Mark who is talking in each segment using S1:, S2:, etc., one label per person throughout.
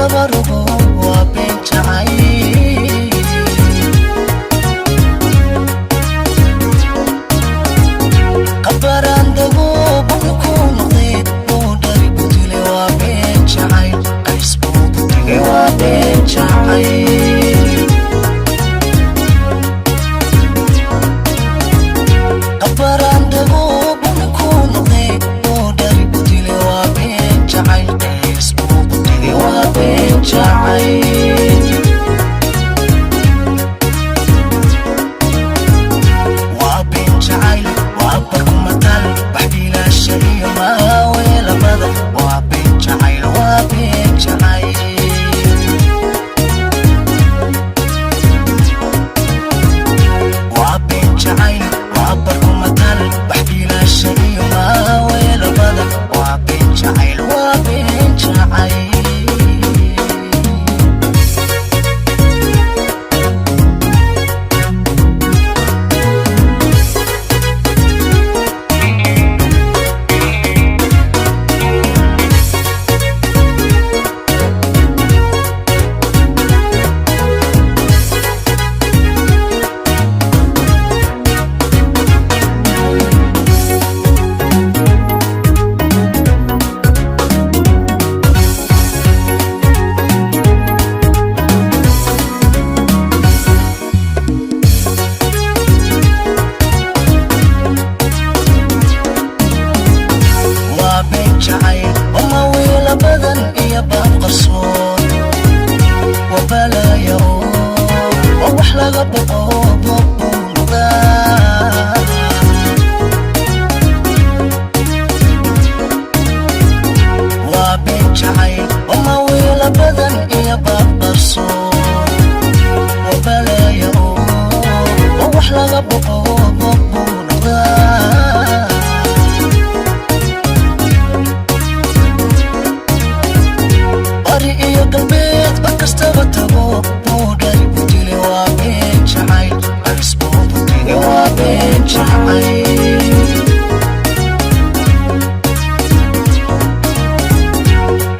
S1: labarugo waa been jacayl qabaraan dago buni ku noqday oo dhari ku dilay waa been jacayl qaysbuu ku tegay waa been jacayl qabaraan dago buni ku noqday oo dhari ku dilay waa been jacayl qaysbuu ku tegay waa been jacayl waa been jacayl waa barkumatal baxdiila shariyo maaweela badan waa been jacayl waa been jacayl waa been jacayl waa barkumatal baxdiila shariyo maaweela badan waa been jacayl waa been jacayl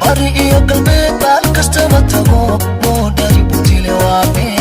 S1: Bari iyo galbeed bal kastaba tago oo dhari buu dilay waa been